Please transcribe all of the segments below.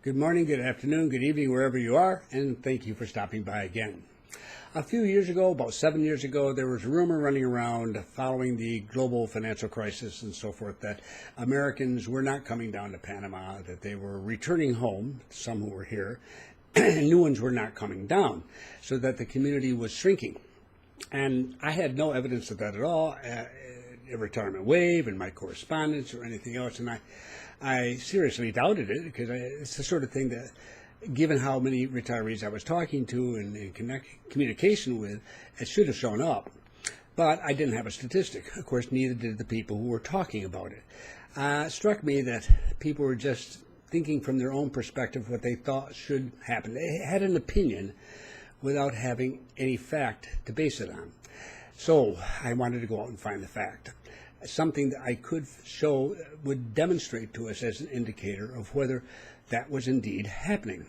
Good morning, good afternoon, good evening, wherever you are, and thank you for stopping by again. A few years ago, about 7 years ago, there was a rumor running around following the global financial crisis and so forth that Americans were not coming down to Panama, that they were returning home, some who were here, and new ones were not coming down, so that the community was shrinking. And I had no evidence of that at all, a retirement wave in my correspondence or anything else, and I seriously doubted it because it's the sort of thing that, given how many retirees I was talking to and in communication with, it should have shown up. But I didn't have a statistic. Of course, neither did the people who were talking about it. It struck me that people were just thinking from their own perspective what they thought should happen. They had an opinion without having any fact to base it on. So I wanted to go out and find the fact. Something that I could show would demonstrate to us as an indicator of whether that was indeed happening.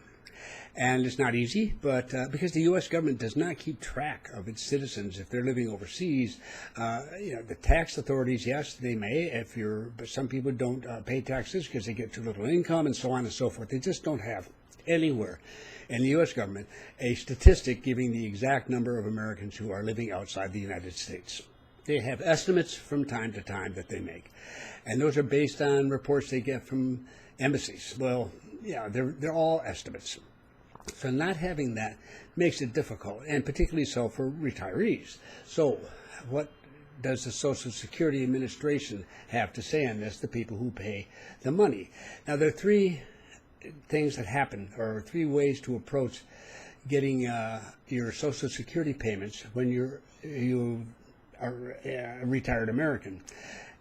And it's not easy, but because the U.S. government does not keep track of its citizens if they're living overseas, the tax authorities, yes, they may, but some people don't pay taxes because they get too little income and so on and so forth. They just don't have anywhere in the U.S. government a statistic giving the exact number of Americans who are living outside the United States. They have estimates from time to time that they make, and those are based on reports they get from embassies. Well, yeah, they're all estimates. So not having that makes it difficult, and particularly so for retirees. So what does the Social Security Administration have to say on this, the people who pay the money? Now, there are three things that happen, or three ways to approach getting your Social Security payments when you are a retired American.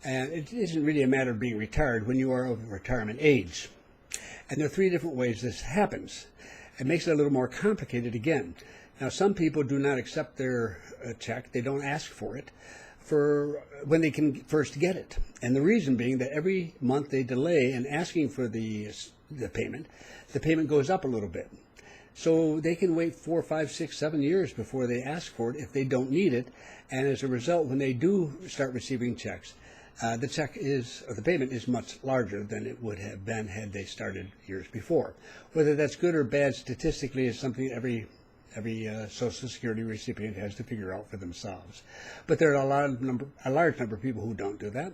And it isn't really a matter of being retired when you are of retirement age. And there are three different ways this happens. It makes it a little more complicated again. Now, some people do not accept their check. They don't ask for it for when they can first get it. And the reason being that every month they delay in asking for the payment goes up a little bit. So they can wait 4, 5, 6, 7 years before they ask for it if they don't need it. And as a result, when they do start receiving checks, the payment is much larger than it would have been had they started years before. Whether that's good or bad statistically is something every Social Security recipient has to figure out for themselves. But there are a large number of people who don't do that,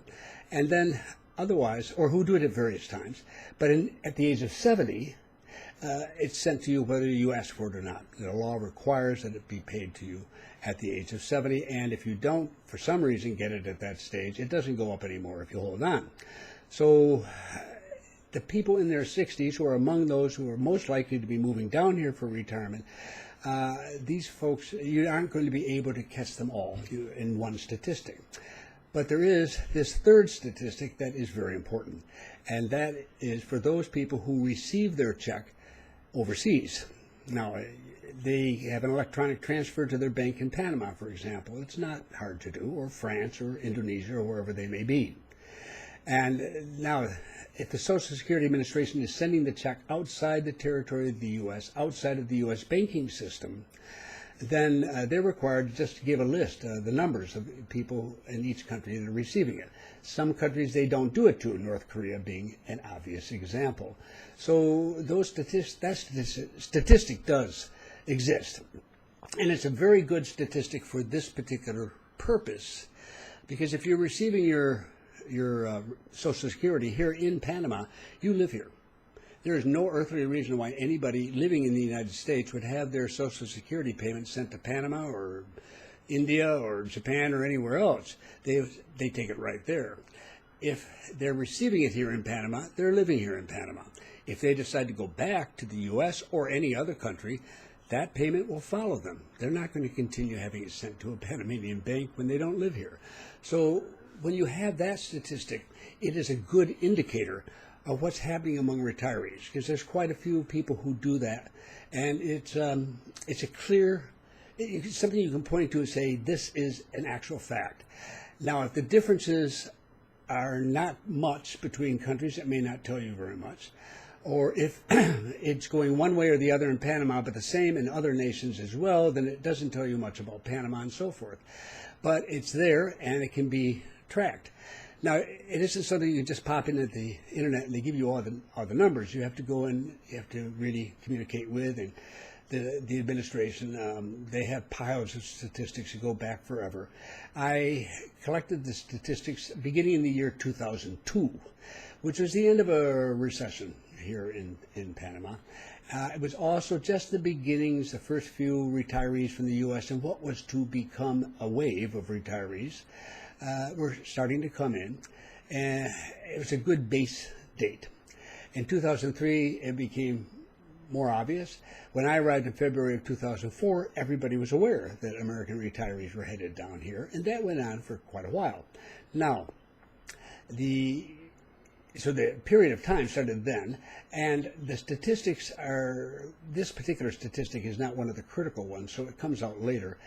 and then otherwise, or who do it at various times. But at the age of 70, it's sent to you whether you ask for it or not. The law requires that it be paid to you at the age of 70, and if you don't, for some reason, get it at that stage, it doesn't go up anymore if you hold on. So the people in their 60s, who are among those who are most likely to be moving down here for retirement, these folks, you aren't going to be able to catch them all in one statistic. But there is this third statistic that is very important, and that is for those people who receive their check overseas. Now, they have an electronic transfer to their bank in Panama, for example. It's not hard to do, or France, or Indonesia, or wherever they may be. And now, if the Social Security Administration is sending the check outside the territory of the U.S., outside of the U.S. banking system, then they're required just to give a list, the numbers of people in each country that are receiving it. Some countries they don't do it to, North Korea being an obvious example. So that statistic does exist. And it's a very good statistic for this particular purpose, because if you're receiving your Social Security here in Panama, you live here. There is no earthly reason why anybody living in the United States would have their Social Security payment sent to Panama or India or Japan or anywhere else. They take it right there. If they're receiving it here in Panama, they're living here in Panama. If they decide to go back to the U.S. or any other country, that payment will follow them. They're not going to continue having it sent to a Panamanian bank when they don't live here. So when you have that statistic, it is a good indicator of what's happening among retirees, because there's quite a few people who do that, and it's something you can point to and say this is an actual fact. Now, if the differences are not much between countries, it may not tell you very much, or if it's going one way or the other in Panama, but the same in other nations as well, then it doesn't tell you much about Panama and so forth. But it's there, and it can be tracked. Now, it isn't something you can just pop into the internet and they give you all the numbers. You have to go in, you have to really communicate with, and the administration, they have piles of statistics that go back forever. I collected the statistics beginning in the year 2002, which was the end of a recession here in Panama. It was also just the beginnings, the first few retirees from the U.S. and what was to become a wave of retirees were starting to come in. And it was a good base date. In 2003, it became more obvious. When I arrived in February of 2004, everybody was aware that American retirees were headed down here, and that went on for quite a while. Now, so the period of time started then, and the statistics are, this particular statistic is not one of the critical ones, so it comes out later.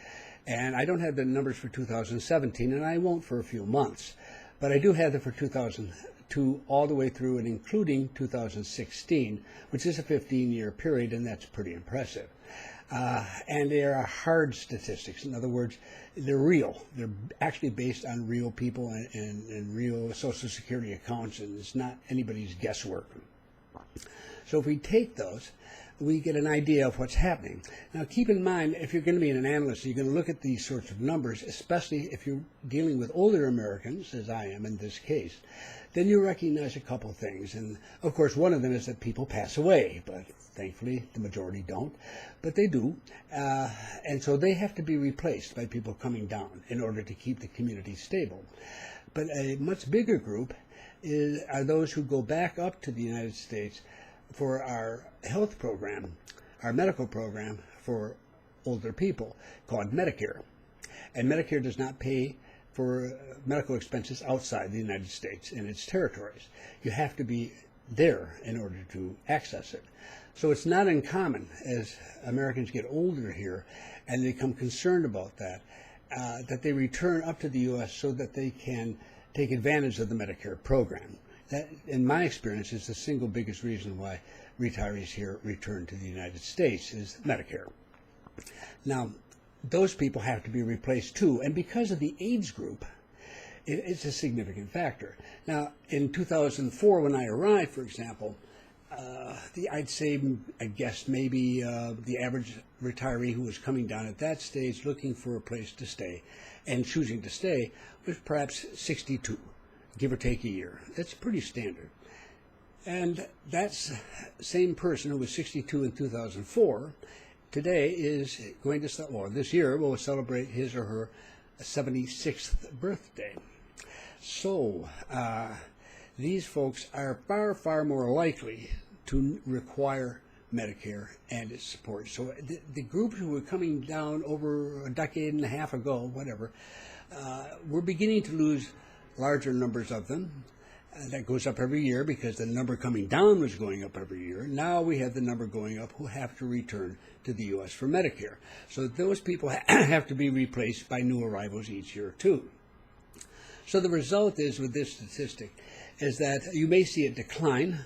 And I don't have the numbers for 2017, and I won't for a few months. But I do have them for 2002 all the way through and including 2016, which is a 15-year period, and that's pretty impressive. And they are hard statistics. In other words, they're real. They're actually based on real people and real Social Security accounts, and it's not anybody's guesswork. So if we take those, we get an idea of what's happening. Now, keep in mind, if you're going to be an analyst, you're going to look at these sorts of numbers, especially if you're dealing with older Americans, as I am in this case, then you recognize a couple things. And, of course, one of them is that people pass away, but thankfully the majority don't, but they do. And so they have to be replaced by people coming down in order to keep the community stable. But a much bigger group are those who go back up to the United States for our health program, our medical program for older people called Medicare. And Medicare does not pay for medical expenses outside the United States and its territories. You have to be there in order to access it. So it's not uncommon as Americans get older here and they become concerned about that, that they return up to the U.S. so that they can take advantage of the Medicare program. That, in my experience, is the single biggest reason why retirees here return to the United States is Medicare. Now, those people have to be replaced too, and because of the age group, it's a significant factor. Now, in 2004, when I arrived, for example, I'd say, I guess maybe the average retiree who was coming down at that stage looking for a place to stay and choosing to stay was perhaps 62. Give or take a year. That's pretty standard. And that same person who was 62 in 2004 today is going to, well, this year will celebrate his or her 76th birthday. So these folks are far, far more likely to require Medicare and its support. So the groups who were coming down over a decade and a half ago, whatever, we're beginning to lose larger numbers of them. That goes up every year because the number coming down was going up every year. Now we have the number going up who have to return to the U.S. for Medicare. So those people have to be replaced by new arrivals each year too. So the result is with this statistic is that you may see it decline,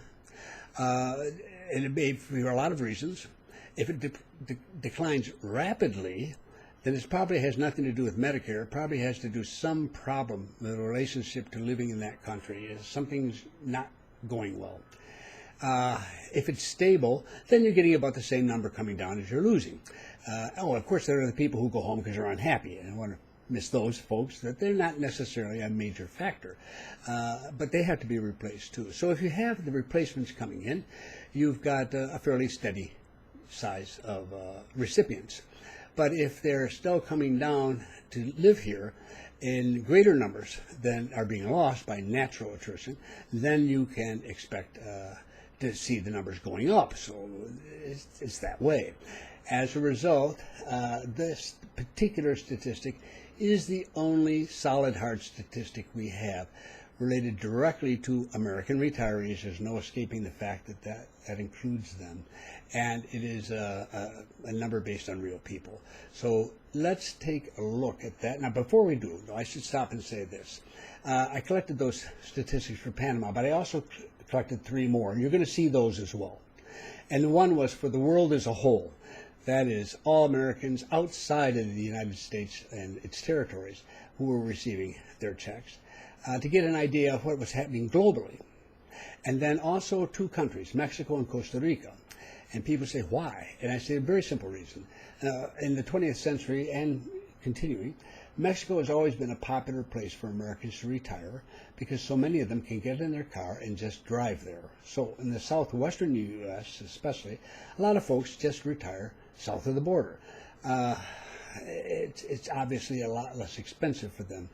and it may for a lot of reasons. If it declines rapidly, then it probably has nothing to do with Medicare. It probably has to do some problem with the relationship to living in that country. Something's not going well. If it's stable, then you're getting about the same number coming down as you're losing. Of course, there are the people who go home because they're unhappy. And I want to miss those folks, that they're not necessarily a major factor. But they have to be replaced, too. So if you have the replacements coming in, you've got a fairly steady size of recipients. But if they're still coming down to live here in greater numbers than are being lost by natural attrition, then you can expect to see the numbers going up. So it's that way. As a result, this particular statistic is the only solid hard statistic we have related directly to American retirees. There's no escaping the fact that that includes them. And it is a number based on real people. So let's take a look at that. Now, before we do, I should stop and say this. I collected those statistics for Panama, but I also collected 3 more, and you're going to see those as well. And one was for the world as a whole. That is, all Americans outside of the United States and its territories. who were receiving their checks to get an idea of what was happening globally. And then also two countries, Mexico and Costa Rica. And people say, why? And I say a very simple reason. In the 20th century and continuing, Mexico has always been a popular place for Americans to retire because so many of them can get in their car and just drive there. So in the southwestern U.S. especially, a lot of folks just retire south of the border. It's obviously a lot less expensive for them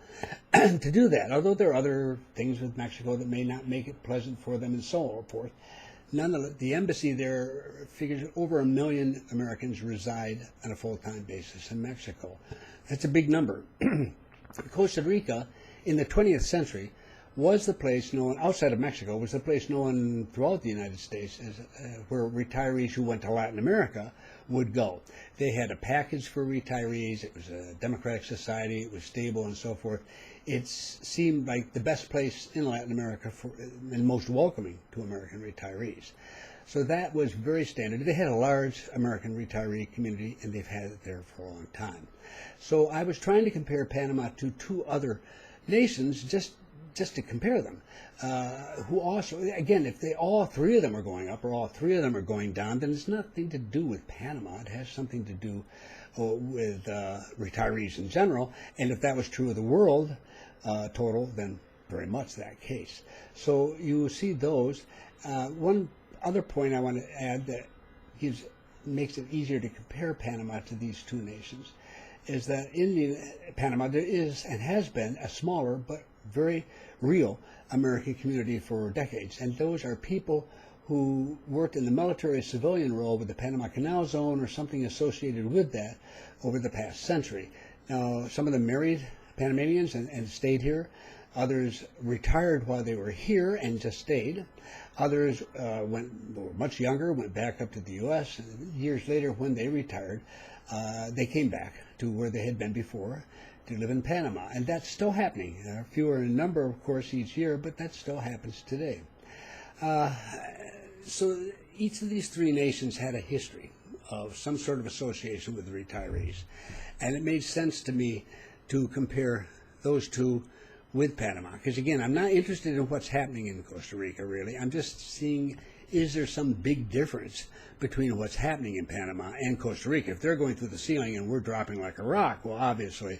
to do that, although there are other things with Mexico that may not make it pleasant for them and so forth. Nonetheless, the embassy there figures over 1 million Americans reside on a full-time basis in Mexico. That's a big number. Costa Rica, in the 20th century, was the place known, outside of Mexico, was the place known throughout the United States as where retirees who went to Latin America would go. They had a package for retirees. It was a democratic society. It was stable and so forth. It seemed like the best place in Latin America and most welcoming to American retirees. So that was very standard. They had a large American retiree community, and they've had it there for a long time. So I was trying to compare Panama to two other nations just to compare them, who also, again, if all three of them are going up or all three of them are going down, then it's nothing to do with Panama. It has something to do with retirees in general, and if that was true of the world total, then very much that case. So you see those. One other point I want to add that makes it easier to compare Panama to these two nations is that in Panama there is and has been a smaller but very real American community for decades, and those are people who worked in the military civilian role with the Panama Canal Zone or something associated with that over the past century. Now, some of them married Panamanians and stayed here. Others retired while they were here and just stayed. Others were much younger, went back up to the U.S. And years later, when they retired, they came back to where they had been before to live in Panama. And that's still happening. Fewer in number, of course, each year, but that still happens today. So each of these three nations had a history of some sort of association with the retirees. And it made sense to me to compare those two with Panama. Because again, I'm not interested in what's happening in Costa Rica, really. I'm just seeing, is there some big difference between what's happening in Panama and Costa Rica? If they're going through the ceiling and we're dropping like a rock, well, obviously,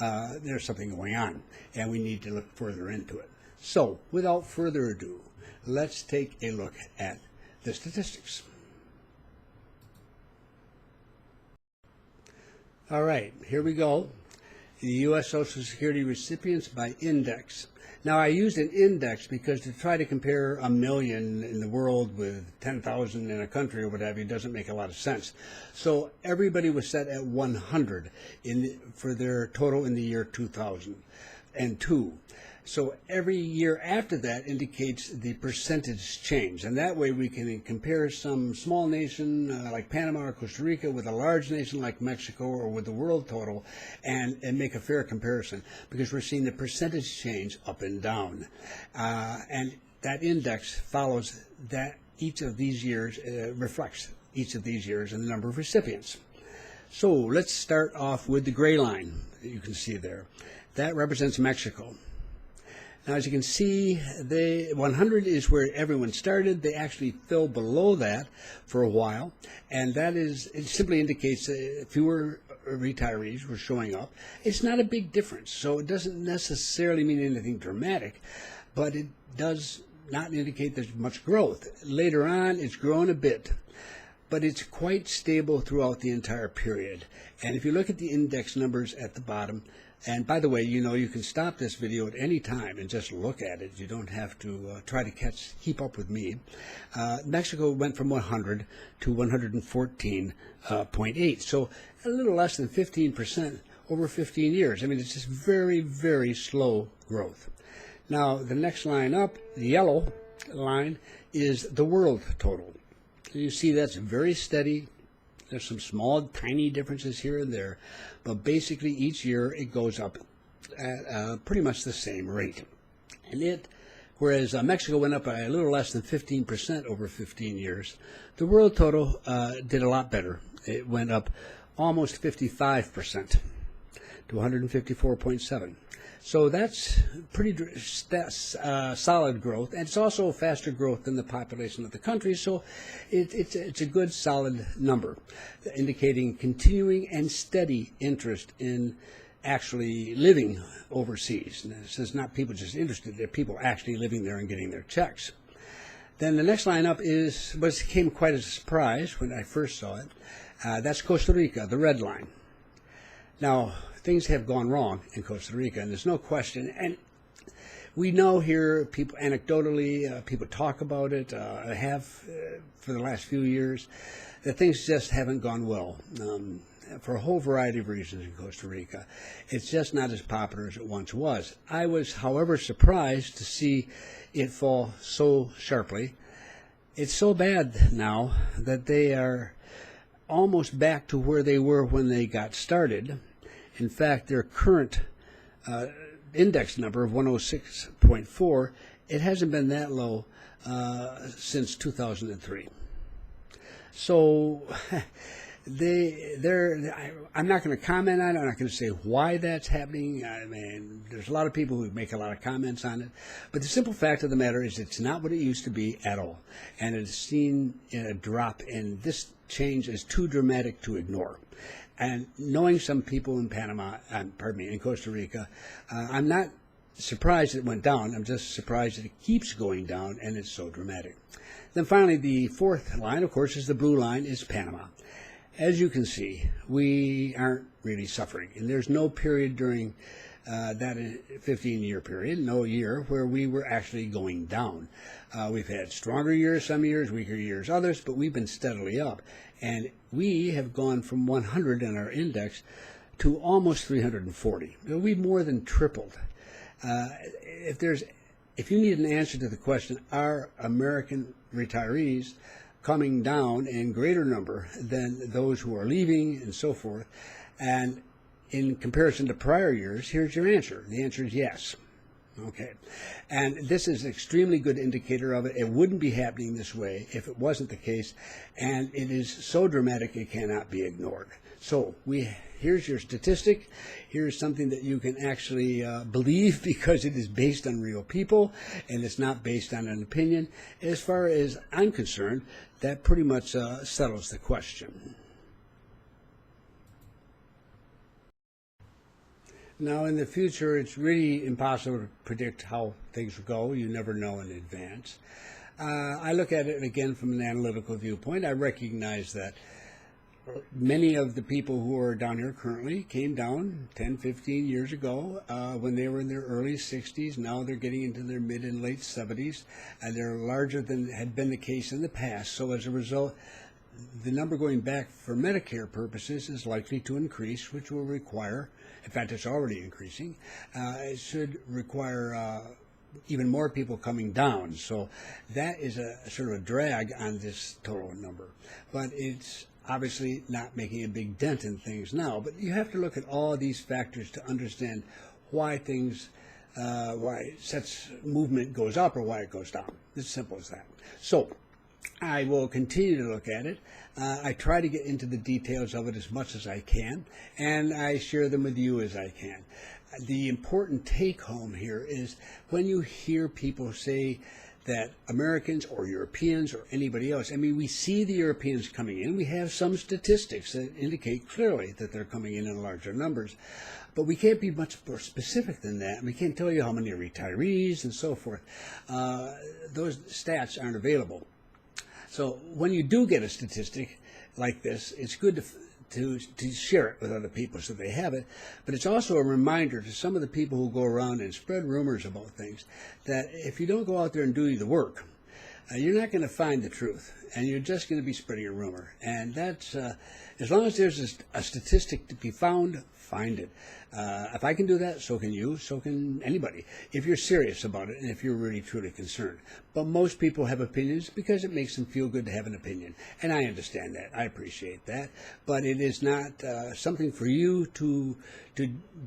there's something going on, and we need to look further into it. So, without further ado, let's take a look at the statistics. All right, here we go. The U.S. Social Security recipients by index. Now, I used an index because to try to compare 1 million in the world with 10,000 in a country or what have you doesn't make a lot of sense. So everybody was set at 100 for their total in the year 2002. So every year after that indicates the percentage change. And that way we can compare some small nation like Panama or Costa Rica with a large nation like Mexico or with the world total and make a fair comparison because we're seeing the percentage change up and down. And that index follows that each of these years, reflects each of these years and the number of recipients. So let's start off with the gray line that you can see there. That represents Mexico. Now, as you can see, 100 is where everyone started. They actually fell below that for a while, and it simply indicates that fewer retirees were showing up. It's not a big difference, so it doesn't necessarily mean anything dramatic, but it does not indicate there's much growth. Later on, it's grown a bit, but it's quite stable throughout the entire period. And if you look at the index numbers at the bottom, and by the way, you can stop this video at any time and just look at it. You don't have to try to keep up with me. Mexico went from 100 to 114.8, so a little less than 15% over 15 years. I mean, it's just very, very slow growth. Now, the next line up, the yellow line, is the world total. You see that's very steady. There's some small, tiny differences here and there, but basically each year it goes up at pretty much the same rate. And whereas Mexico went up by a little less than 15% over 15 years, the world total did a lot better. It went up almost 55%. to 154.7. So that's pretty solid growth, and it's also faster growth than the population of the country, so it's a good solid number, indicating continuing and steady interest in actually living overseas. And this is not people just interested, they're people actually living there and getting their checks. Then the next lineup came quite as a surprise when I first saw it. That's Costa Rica, the red line. Now, things have gone wrong in Costa Rica, and there's no question. And we know here, people anecdotally, people talk about it, for the last few years, that things just haven't gone well for a whole variety of reasons in Costa Rica. It's just not as popular as it once was. I was, however, surprised to see it fall so sharply. It's so bad now that they are almost back to where they were when they got started. In fact, their current index number of 106.4, it hasn't been that low since 2003. So I'm not going to comment on it. I'm not going to say why that's happening. I mean, there's a lot of people who make a lot of comments on it. But the simple fact of the matter is it's not what it used to be at all. And it's seen a drop, and this change is too dramatic to ignore. And knowing some people in in Costa Rica, I'm not surprised it went down. I'm just surprised that it keeps going down, and it's so dramatic. Then finally, the fourth line, of course, is the blue line, is Panama. As you can see, we aren't really suffering. And there's no period during that 15-year period, no year, where we were actually going down. We've had stronger years some years, weaker years others, but we've been steadily up. And we have gone from 100 in our index to almost 340. We've more than tripled. If you need an answer to the question, are American retirees coming down in greater number than those who are leaving and so forth, and in comparison to prior years, here's your answer. The answer is yes. Okay. And this is an extremely good indicator of it. It wouldn't be happening this way if it wasn't the case, and it is so dramatic it cannot be ignored. So here's your statistic. Here's something that you can actually believe, because it is based on real people and it's not based on an opinion. As far as I'm concerned, that pretty much settles the question. Now, in the future, it's really impossible to predict how things will go. You never know in advance. I look at it again from an analytical viewpoint. I recognize that many of the people who are down here currently came down 10, 15 years ago when they were in their early 60s. Now they're getting into their mid and late 70s, and they're larger than had been the case in the past. So as a result, the number going back for Medicare purposes is likely to increase, which will require, in fact, it's already increasing, it should require even more people coming down. So that is a sort of a drag on this total number. But it's obviously not making a big dent in things now. But you have to look at all these factors to understand why why such movement goes up or why it goes down. It's as simple as that. So I will continue to look at it. I try to get into the details of it as much as I can, and I share them with you as I can. The important take-home here is when you hear people say that Americans or Europeans or anybody else, I mean, we see the Europeans coming in. We have some statistics that indicate clearly that they're coming in larger numbers. But we can't be much more specific than that. We can't tell you how many retirees and so forth. Those stats aren't available. So when you do get a statistic like this, it's good to share it with other people so they have it. But it's also a reminder to some of the people who go around and spread rumors about things that if you don't go out there and do the work, you're not going to find the truth, and you're just going to be spreading a rumor. And that's, as long as there's a statistic to be found, find it. If I can do that, so can you, so can anybody, if you're serious about it and if you're really truly concerned. But most people have opinions because it makes them feel good to have an opinion. And I understand that. I appreciate that. But it is not something for you to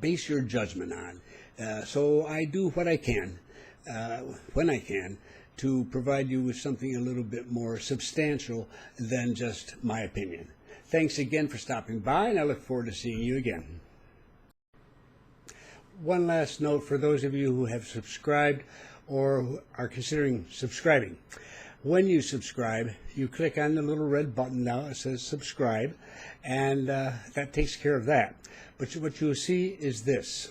base your judgment on. So I do what I can, when I can, to provide you with something a little bit more substantial than just my opinion. Thanks again for stopping by, and I look forward to seeing you again. one last note for those of you who have subscribed or who are considering subscribing. When you subscribe, you click on the little red button now. It says subscribe, and that takes care of that. But what you'll see is this.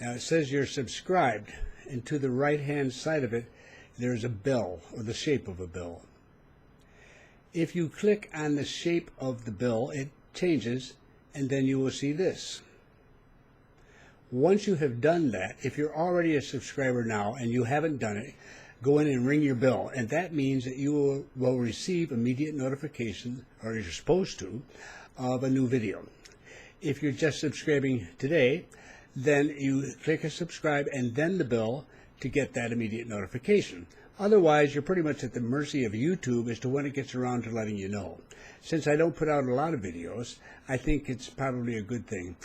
Now it says you're subscribed, and to the right-hand side of it, there's a bell, or the shape of a bell. If you click on the shape of the bell, it changes, and then you will see this. Once you have done that, if you're already a subscriber now and you haven't done it, go in and ring your bell, and that means that you will receive immediate notification, or you're supposed to, of a new video. If you're just subscribing today, then you click a subscribe and then the bell to get that immediate notification. Otherwise, you're pretty much at the mercy of YouTube as to when it gets around to letting you know. Since I don't put out a lot of videos, I think it's probably a good thing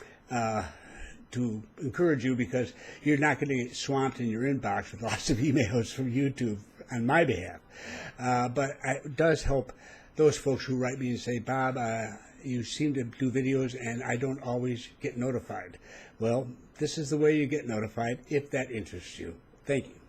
to encourage you, because you're not going to get swamped in your inbox with lots of emails from YouTube on my behalf. But it does help those folks who write me and say, Bob, you seem to do videos and I don't always get notified. Well, this is the way you get notified if that interests you. Thank you.